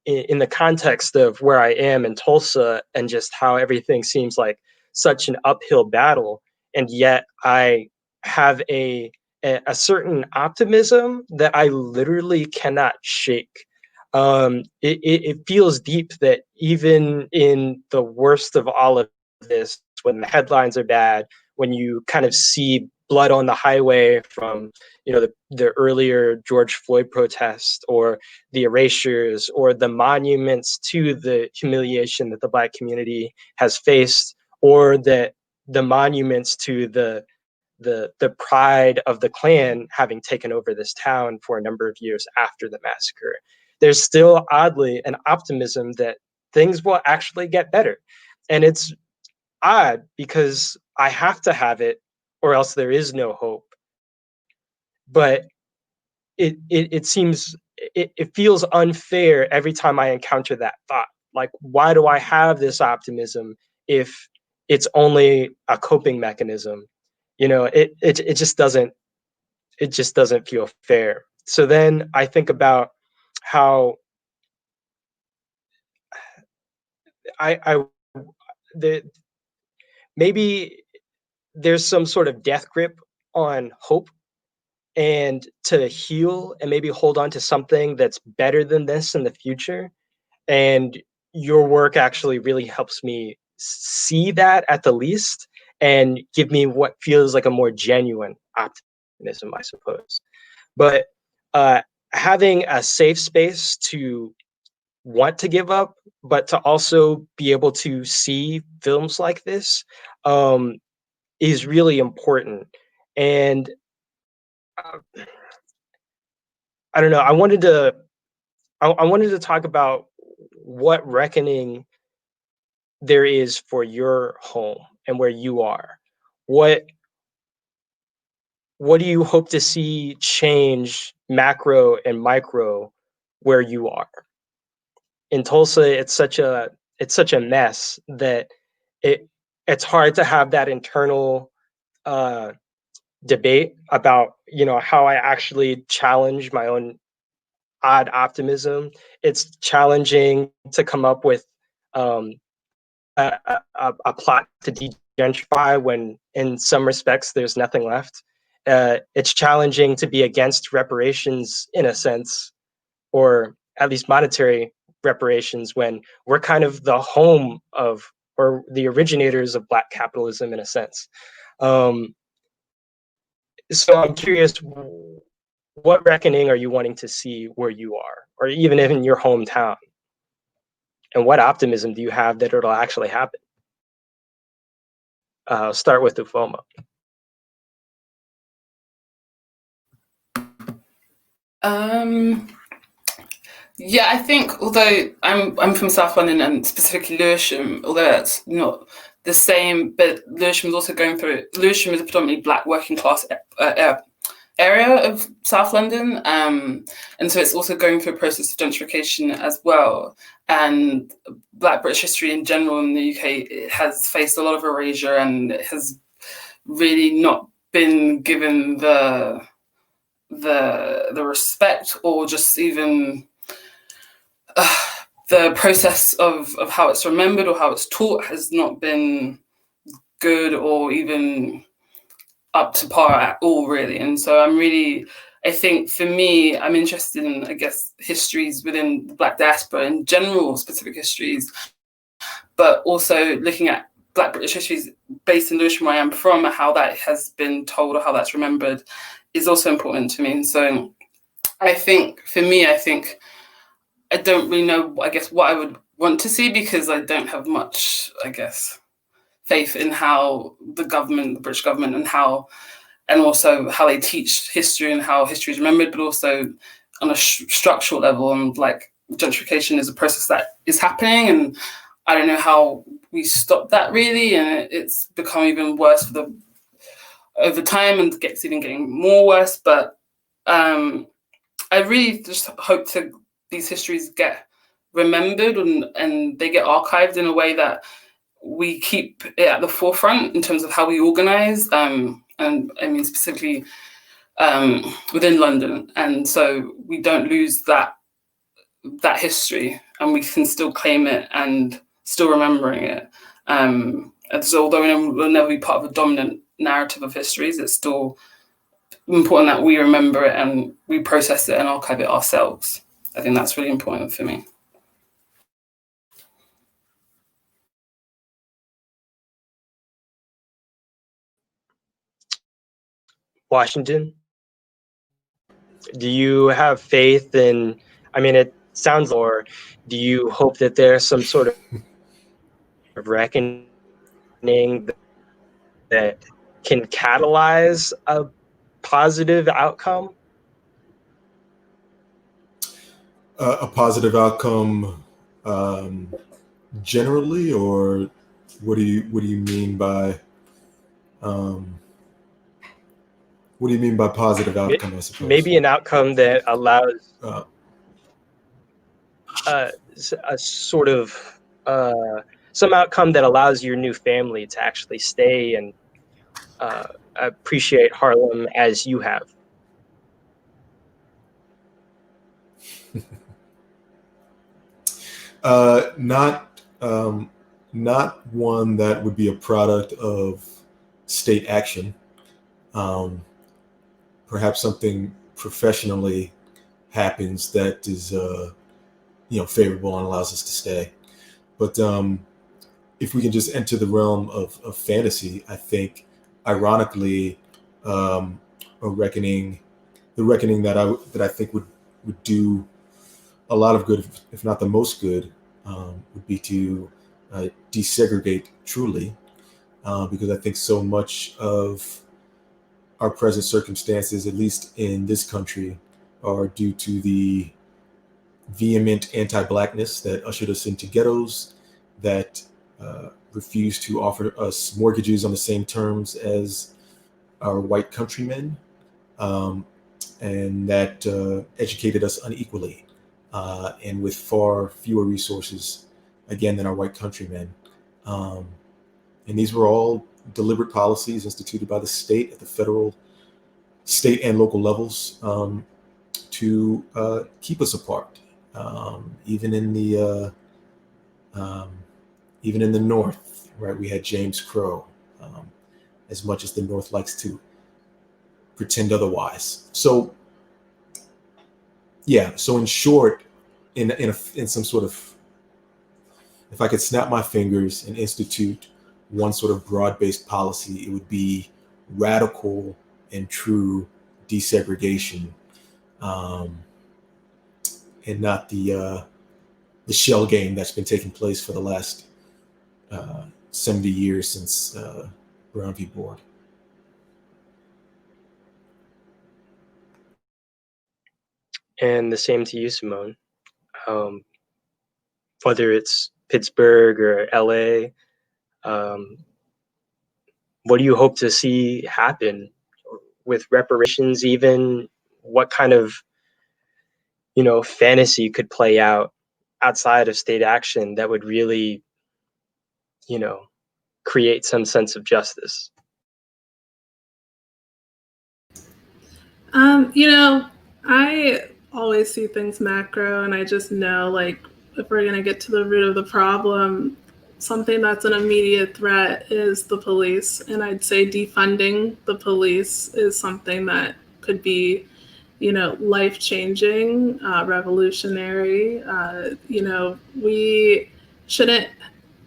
the context of where I am in Tulsa, and just how everything seems like such an uphill battle, and yet I have a certain optimism that I literally cannot shake. It feels deep that even in the worst of all of this, when the headlines are bad, when you kind of see blood on the highway from, you know, the earlier George Floyd protest, or the erasures, or the monuments to the humiliation that the Black community has faced, or the monuments to the pride of the Klan having taken over this town for a number of years after the massacre, there's still oddly an optimism that things will actually get better. And it's odd because I have to have it, or else there is no hope. But it seems, it feels unfair every time I encounter that thought. Like, why do I have this optimism if it's only a coping mechanism? You know, it just doesn't feel fair. So then I think about how maybe there's some sort of death grip on hope, and to heal and maybe hold on to something that's better than this in the future. And your work actually really helps me see that, at the least, and give me what feels like a more genuine optimism, I suppose. But having a safe space to want to give up, but to also be able to see films like this is really important. And I don't know, I wanted to talk about what reckoning there is for your home and where you are. What do you hope to see change, macro and micro, where you are? in Tulsa, it's such a mess that it's hard to have that internal debate about, how I actually challenge my own odd optimism. It's challenging to come up with a plot to degentrify when in some respects there's nothing left. It's challenging to be against reparations in a sense, or at least monetary reparations, when we're kind of the home of, or the originators of Black capitalism in a sense. So I'm curious, what reckoning are you wanting to see where you are, or even in your hometown? And what optimism do you have that it'll actually happen? I'll start with Ufoma. Yeah, I think although I'm from South London and specifically Lewisham, although that's not the same, but Lewisham is also going through. Lewisham is a predominantly Black working class area of South London, and so it's also going through a process of gentrification as well. And Black British history in general in the UK has faced a lot of erasure and has really not been given the respect or just even the process of how it's remembered or how it's taught has not been good or even up to par at all, really. And so I think for me, I'm interested in, I guess, histories within the Black diaspora in general, specific histories, but also looking at Black British histories based in Lewisham, where I am from, how that has been told or how that's remembered is also important to me. And so I think for me, I don't really know, I guess, what I would want to see, because I don't have much, I guess, faith in how the British government, and also how they teach history and how history is remembered, but also on a structural level. And like gentrification is a process that is happening, and I don't know how we stop that really. And it's become even worse over time, and it's even getting more worse. But I really just hope these histories get remembered and they get archived in a way that we keep it at the forefront in terms of how we organize, and I mean specifically within London. And so we don't lose that history, and we can still claim it and still remembering it. And so although we'll never be part of a dominant narrative of histories, it's still important that we remember it and we process it and archive it ourselves. I think that's really important for me. Washington, do you have faith in, I mean, it sounds, or do you hope that there's some sort of reckoning that can catalyze a positive outcome? A positive outcome generally, or what do you mean by what do you mean by positive outcome, I suppose? Maybe an outcome that allows a sort of some outcome that allows your new family to actually stay and appreciate Harlem as you have. Not one that would be a product of state action. Perhaps something professionally happens that is favorable and allows us to stay. But if we can just enter the realm of fantasy, I think, ironically, the reckoning that I think would do a lot of good, if not the most good, would be to desegregate truly, because I think so much of our present circumstances, at least in this country, are due to the vehement anti-Blackness that ushered us into ghettos, that refused to offer us mortgages on the same terms as our white countrymen, and that educated us unequally. and with far fewer resources, again, than our white countrymen. And these were all deliberate policies instituted by the state at the federal, state and local levels to keep us apart. Even in the North, right? We had James Crow, as much as the North likes to pretend otherwise. So, yeah. So in short, in some sort of, if I could snap my fingers and institute one sort of broad-based policy, it would be radical and true desegregation, and not the shell game that's been taking place for the last 70 years since Brown v. Board. And the same to you, Simone. Whether it's Pittsburgh or LA, what do you hope to see happen with reparations? Even what kind of, fantasy could play out outside of state action that would really, create some sense of justice? I always see things macro, and I just know, like, if we're going to get to the root of the problem, something that's an immediate threat is the police. And I'd say defunding the police is something that could be, life-changing, revolutionary. We shouldn't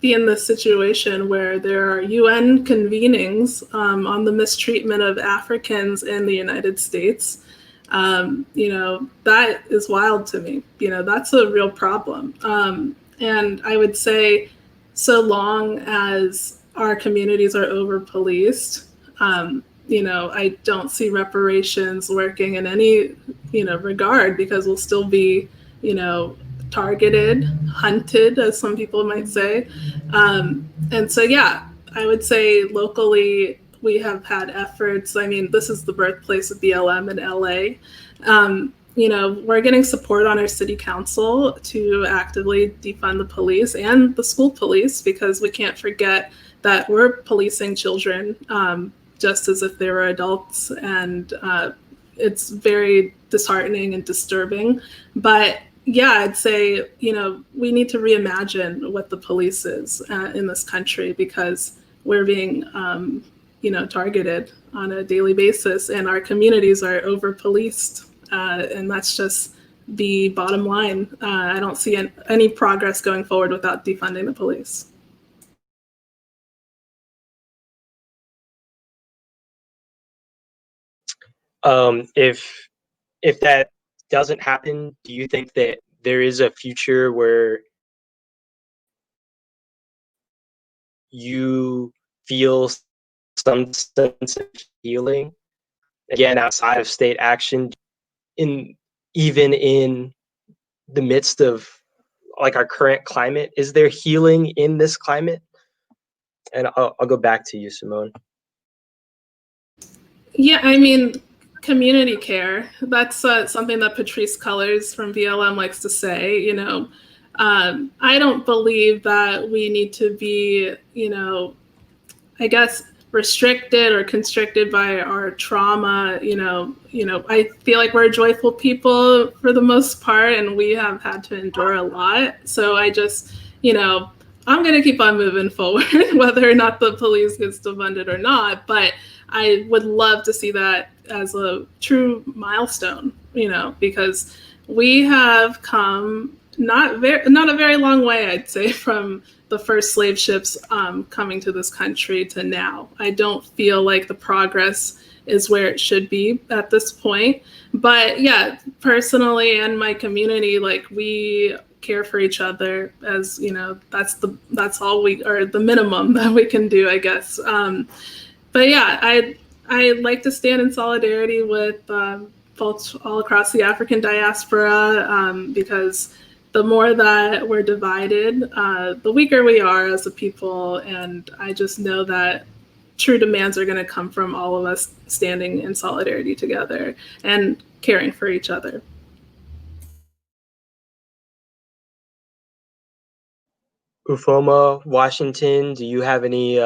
be in this situation where there are UN convenings on the mistreatment of Africans in the United States. That is wild to me. That's a real problem. And I would say, so long as our communities are over-policed, I don't see reparations working in any, regard, because we'll still be, targeted, hunted, as some people might say. And so, yeah, I would say locally we have had efforts. I mean, this is the birthplace of BLM in LA. We're getting support on our city council to actively defund the police and the school police, because we can't forget that we're policing children just as if they were adults. And it's very disheartening and disturbing. But yeah, I'd say, we need to reimagine what the police is in this country, because we're being, targeted on a daily basis, and our communities are over-policed. And that's just the bottom line. I don't see any progress going forward without defunding the police. If that doesn't happen, do you think that there is a future where you feel some sense of healing, again, outside of state action, even in the midst of, like, our current climate? Is there healing in this climate? And I'll go back to you, Simone. Yeah, I mean, community care, that's something that Patrice Cullors from BLM likes to say. I don't believe that we need to be, I guess, restricted or constricted by our trauma. I feel like we're joyful people for the most part, and we have had to endure a lot. So I just, I'm going to keep on moving forward, whether or not the police gets defunded or not. But I would love to see that as a true milestone, because we have come not a very long way, I'd say, from the first slave ships coming to this country to now. I don't feel like the progress is where it should be at this point. But yeah, personally and my community, like, we care for each other, as that's all or the minimum that we can do, I guess. But yeah, I like to stand in solidarity with folks all across the African diaspora, because the more that we're divided, the weaker we are as a people. And I just know that true demands are going to come from all of us standing in solidarity together and caring for each other. Ufoma, Washington, do you have any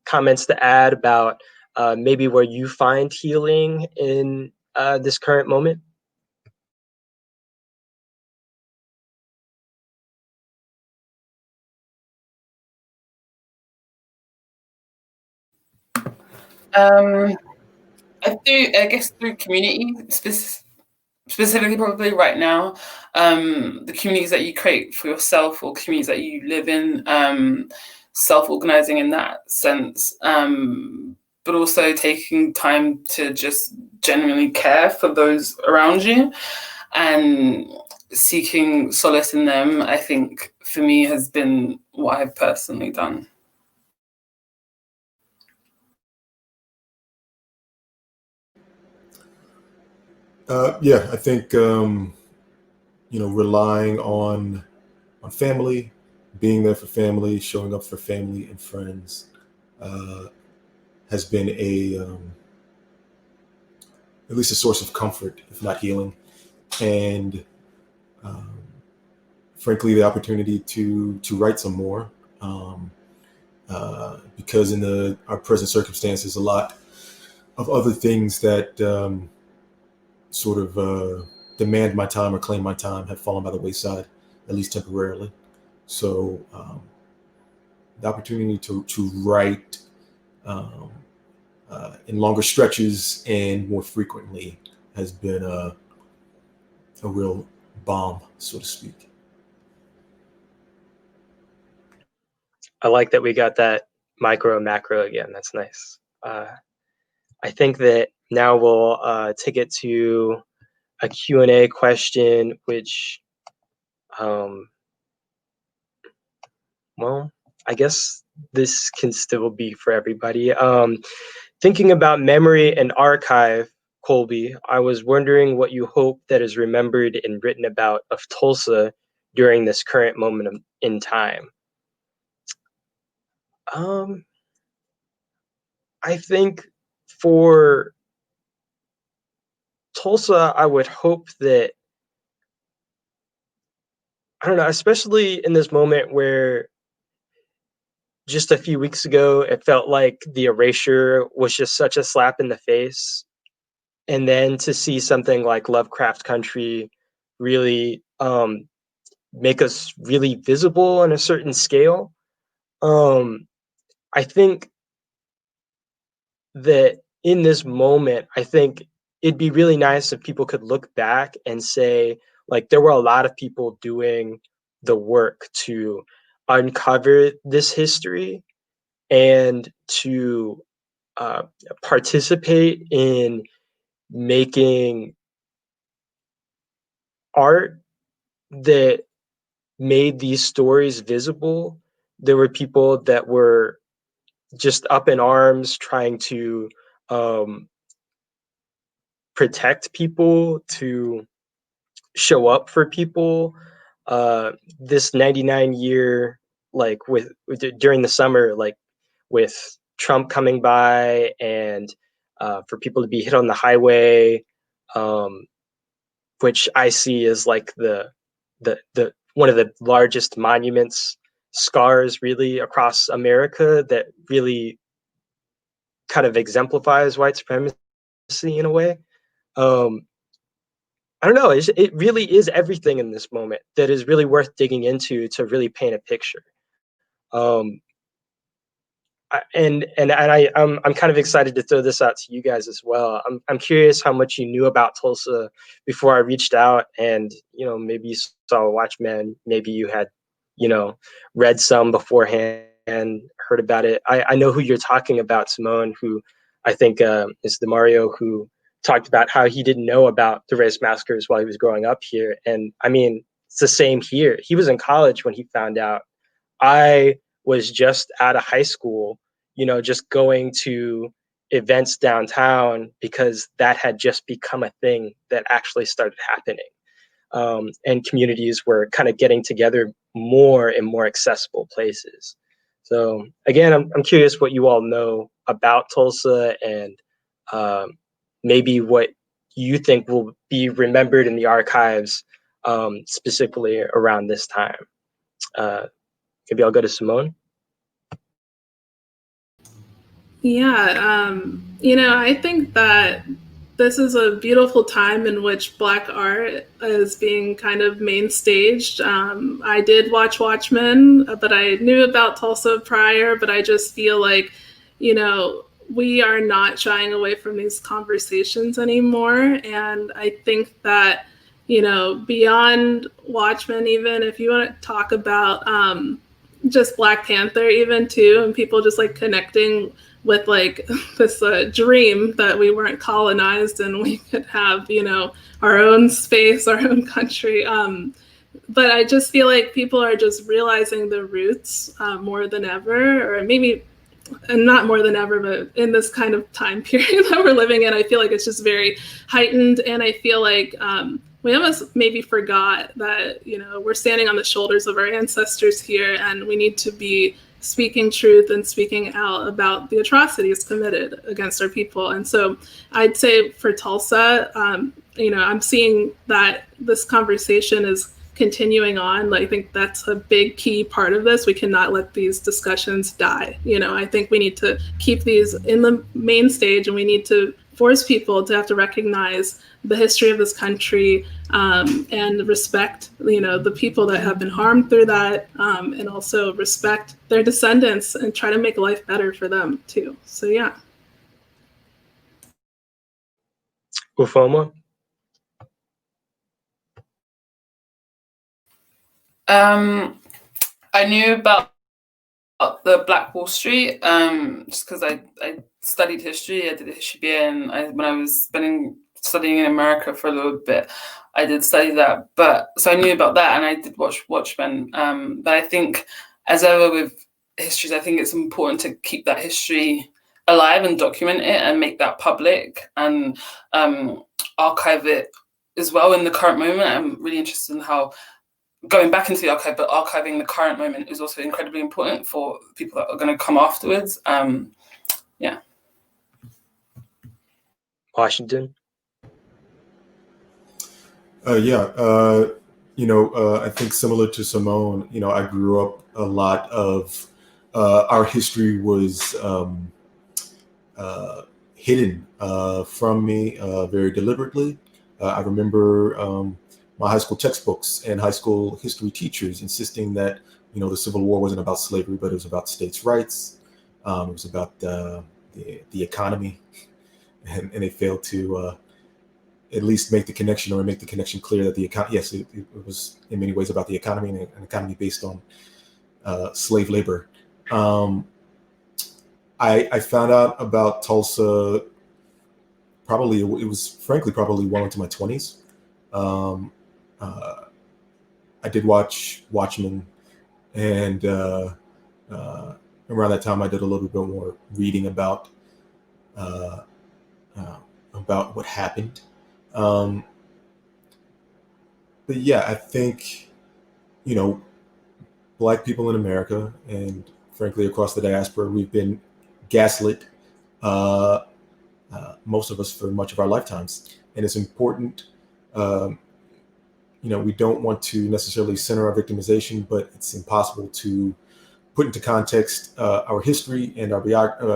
comments to add about maybe where you find healing in this current moment? I guess through community, specifically probably right now, the communities that you create for yourself or communities that you live in, self-organizing in that sense, but also taking time to just genuinely care for those around you and seeking solace in them, I think for me has been what I've personally done. Yeah, I think relying on family, being there for family, showing up for family and friends, has been at least a source of comfort, if not healing, and frankly, the opportunity to write some more, because in our present circumstances, a lot of other things that sort of demand my time or claim my time have fallen by the wayside, at least temporarily. So the opportunity to write in longer stretches and more frequently has been a real balm, so to speak. I like that we got that micro and macro again. That's nice. I think that now we'll take it to a Q&A question, which, well, I guess this can still be for everybody. Thinking about memory and archive, Kolby, I was wondering what you hope that is remembered and written about of Tulsa during this current moment in time. I think for Tulsa, I would hope that, I don't know, especially in this moment where just a few weeks ago, it felt like the erasure was just such a slap in the face. And then to see something like Lovecraft Country really make us really visible on a certain scale. I think that in this moment, I think it'd be really nice if people could look back and say, like, there were a lot of people doing the work to uncover this history and to participate in making art that made these stories visible. There were people that were just up in arms trying to protect people, to show up for people. This 99-year, like during the summer, like with Trump coming by and for people to be hit on the highway, which I see as like the one of the largest monuments, scars really across America that really kind of exemplifies white supremacy in a way. I don't know. It really is everything in this moment that is really worth digging into to really paint a picture. Um, I'm kind of excited to throw this out to you guys as well. I'm curious how much you knew about Tulsa before I reached out, and maybe you saw Watchmen, maybe you had read some beforehand and heard about it. I know who you're talking about, Simone, who I think is the Mario who talked about how he didn't know about the race massacres while he was growing up here, and I mean it's the same here. He was in college when he found out. I was just out of high school, just going to events downtown because that had just become a thing that actually started happening. And communities were kind of getting together more in more accessible places. So again, I'm curious what you all know about Tulsa and maybe what you think will be remembered in the archives, specifically around this time. Maybe I'll go to Simone. Yeah, I think that this is a beautiful time in which Black art is being kind of main staged. I did watch Watchmen, but I knew about Tulsa prior, but I just feel like, we are not shying away from these conversations anymore. And I think that, beyond Watchmen, even if you want to talk about just Black Panther even too, and people just like connecting with like this dream that we weren't colonized and we could have, our own space, our own country. But I just feel like people are just realizing the roots more than ever, or maybe and not more than ever, but in this kind of time period that we're living in, I feel like it's just very heightened. And I feel like we almost maybe forgot that, we're standing on the shoulders of our ancestors here, and we need to be speaking truth and speaking out about the atrocities committed against our people. And so I'd say for Tulsa, I'm seeing that this conversation is continuing on. I think that's a big key part of this. We cannot let these discussions die. I think we need to keep these in the main stage, and we need to force people to have to recognize the history of this country and respect, the people that have been harmed through that, and also respect their descendants and try to make life better for them too. So yeah. Ufoma? I knew about the Black Wall Street just because I studied history. I did a history BA, and when I was studying in America for a little bit, I did study that. But so I knew about that, and I did watch Watchmen. But I think, as ever with histories, I think it's important to keep that history alive and document it and make that public and archive it as well in the current moment. I'm really interested in how going back into the archive, but archiving the current moment is also incredibly important for people that are going to come afterwards. Yeah. Washington? I think similar to Simone, I grew up a lot of our history was hidden from me very deliberately. I remember my high school textbooks and high school history teachers insisting that, the Civil War wasn't about slavery, but it was about states' rights. It was about the economy, and they failed to at least make the connection or make the connection clear that it was in many ways about the economy and an economy based on slave labor. I found out about Tulsa probably well into my 20s. I did watch Watchmen, and around that time I did a little bit more reading about what happened. But yeah, I think, Black people in America and frankly across the diaspora, we've been gaslit, most of us, for much of our lifetimes. And it's important, we don't want to necessarily center our victimization, but it's impossible to put into context our history and our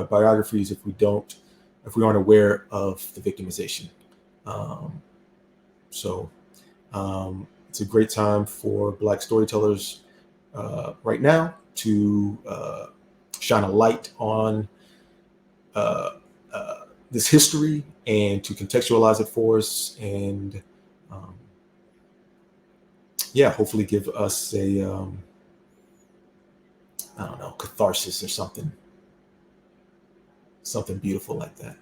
biographies if we aren't aware of the victimization. It's a great time for Black storytellers right now to shine a light on this history and to contextualize it for us, and hopefully give us a catharsis or something beautiful like that.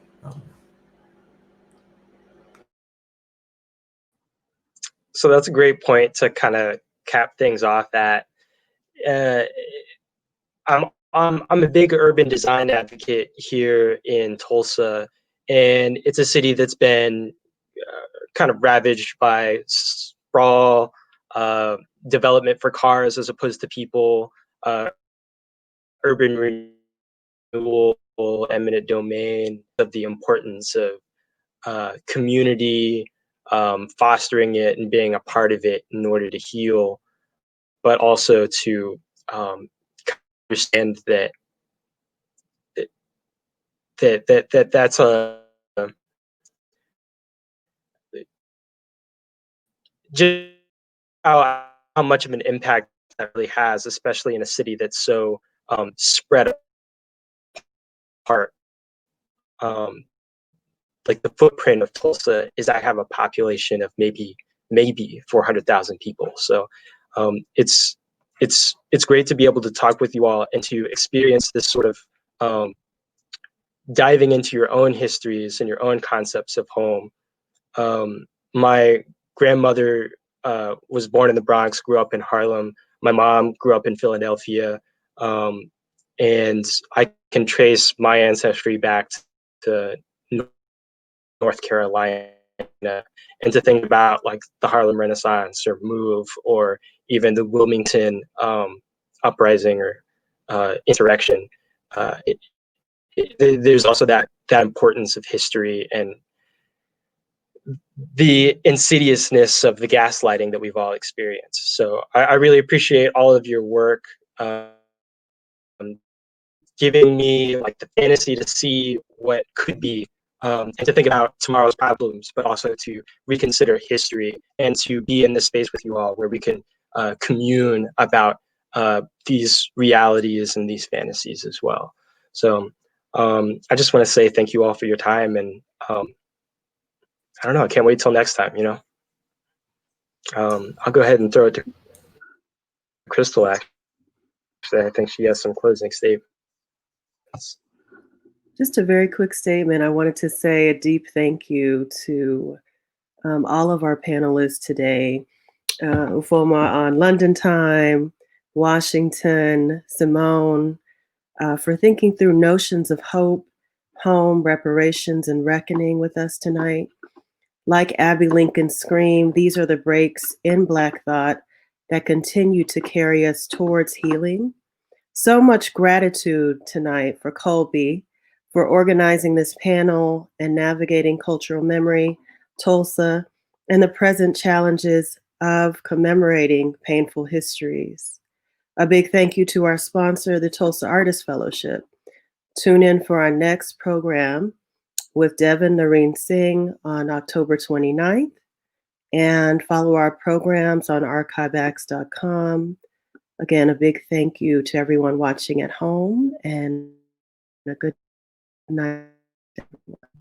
So that's a great point to kind of cap things off at. I'm a big urban design advocate here in Tulsa, and it's a city that's been kind of ravaged by sprawl, development for cars as opposed to people, urban renewal, eminent domain, of the importance of community, fostering it and being a part of it in order to heal, but also to understand that's just how much of an impact that really has, especially in a city that's so spread apart. Like the footprint of Tulsa is I have a population of maybe 400,000 people. So it's great to be able to talk with you all and to experience this sort of diving into your own histories and your own concepts of home. My grandmother was born in the Bronx, grew up in Harlem. My mom grew up in Philadelphia. And I can trace my ancestry back to North Carolina, and to think about like the Harlem Renaissance or Move or even the Wilmington uprising or insurrection. There's also that importance of history and the insidiousness of the gaslighting that we've all experienced. So I really appreciate all of your work, giving me like the fantasy to see what could be, and to think about tomorrow's problems, but also to reconsider history and to be in this space with you all where we can commune about these realities and these fantasies as well. So I just want to say thank you all for your time, and I don't know, I can't wait till next time, you know. I'll go ahead and throw it to Crystal, actually. I think she has some closing statements. Just a very quick statement. I wanted to say a deep thank you to all of our panelists today. Ufoma on London time, Washington, Simone, for thinking through notions of hope, home, reparations, and reckoning with us tonight. Like Abby Lincoln's scream, these are the breaks in Black thought that continue to carry us towards healing. So much gratitude tonight for Kolby, for organizing this panel and navigating cultural memory, Tulsa, and the present challenges of commemorating painful histories. A big thank you to our sponsor, the Tulsa Artist Fellowship. Tune in for our next program with Devin Nareen Singh on October 29th, and follow our programs on archivax.com. Again, a big thank you to everyone watching at home, and a good night, everyone.